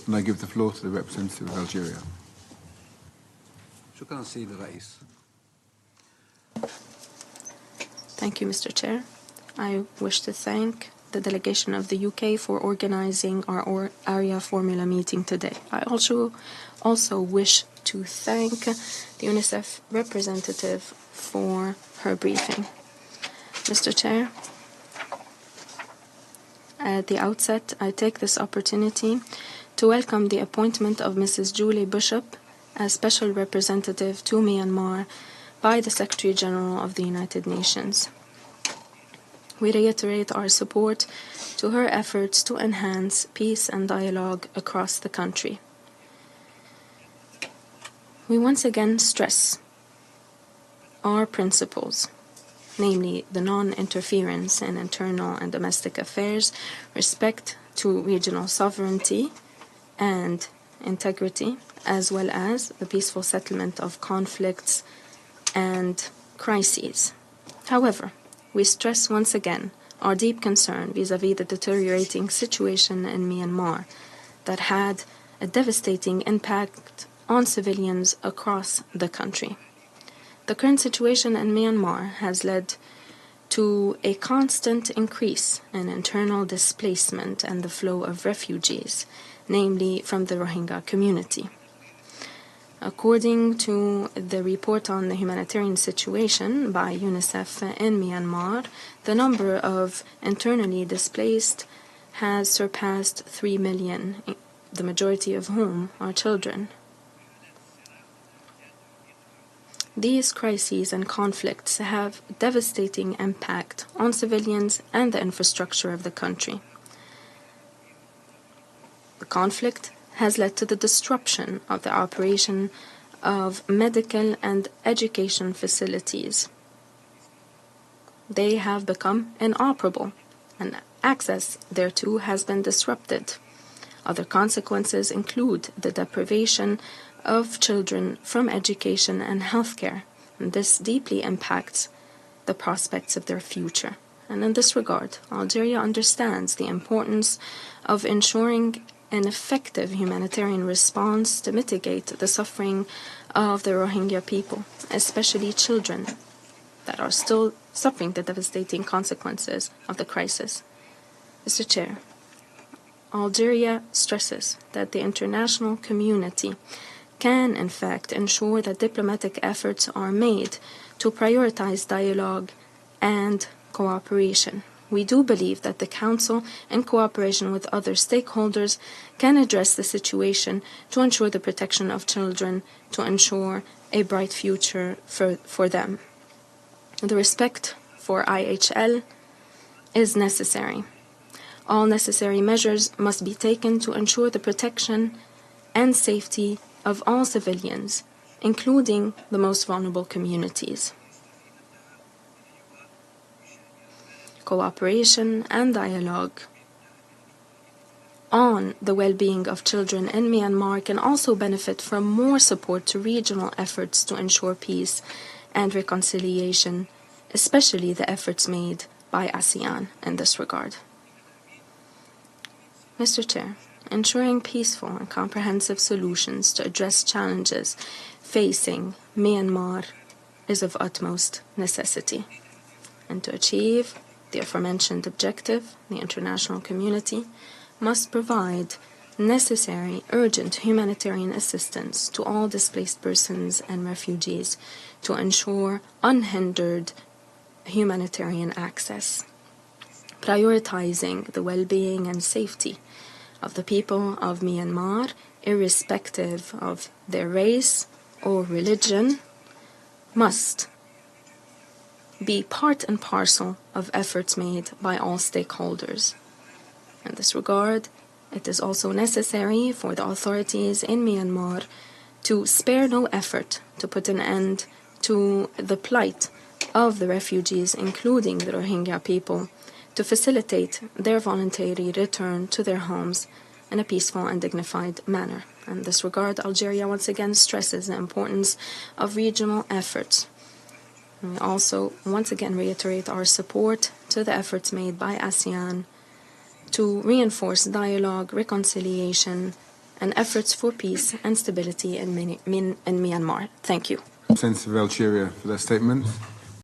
And I give the floor to the Representative of Algeria. Thank you, Mr. Chair. I wish to thank the delegation of the UK for organizing our Arria-Formula meeting today. I also wish to thank the UNICEF representative for her briefing. Mr. Chair, at the outset, I take this opportunity to welcome the appointment of Mrs. Julie Bishop as Special Representative to Myanmar by the Secretary General of the United Nations. We reiterate our support to her efforts to enhance peace and dialogue across the country. We once again stress our principles, namely the non-interference in internal and domestic affairs, respect to regional sovereignty and integrity, as well as the peaceful settlement of conflicts and crises. However, we stress once again our deep concern vis-à-vis the deteriorating situation in Myanmar that had a devastating impact on civilians across the country. The current situation in Myanmar has led to a constant increase in internal displacement and the flow of refugees, namely from the Rohingya community. According to the report on the humanitarian situation by UNICEF in Myanmar, the number of internally displaced has surpassed 3 million, the majority of whom are children. These crises and conflicts have devastating impact on civilians and the infrastructure of the country. The conflict has led to the disruption of the operation of medical and education facilities. They have become inoperable, and access thereto has been disrupted. Other consequences include the deprivation of children from education and healthcare, and this deeply impacts the prospects of their future. And in this regard, Algeria understands the importance of ensuring an effective humanitarian response to mitigate the suffering of the Rohingya people, especially children that are still suffering the devastating consequences of the crisis. Mr. Chair, Algeria stresses that the international community can, in fact, ensure that diplomatic efforts are made to prioritize dialogue and cooperation. We do believe that the Council, in cooperation with other stakeholders, can address the situation to ensure the protection of children, to ensure a bright future for them. The respect for IHL is necessary. All necessary measures must be taken to ensure the protection and safety of all civilians, including the most vulnerable communities. Cooperation and dialogue on the well-being of children in Myanmar can also benefit from more support to regional efforts to ensure peace and reconciliation, especially the efforts made by ASEAN in this regard. Mr. Chair, ensuring peaceful and comprehensive solutions to address challenges facing Myanmar is of utmost necessity. And to achieve the aforementioned objective, the international community must provide necessary, urgent humanitarian assistance to all displaced persons and refugees to ensure unhindered humanitarian access, prioritizing the well-being and safety of the people of Myanmar, irrespective of their race or religion, must be part and parcel of efforts made by all stakeholders. In this regard, it is also necessary for the authorities in Myanmar to spare no effort to put an end to the plight of the refugees, including the Rohingya people, to facilitate their voluntary return to their homes in a peaceful and dignified manner. In this regard, Algeria once again stresses the importance of regional efforts. We also once again reiterate our support to the efforts made by ASEAN to reinforce dialogue, reconciliation, and efforts for peace and stability in Myanmar. Thank you. Representative of Algeria for their statement.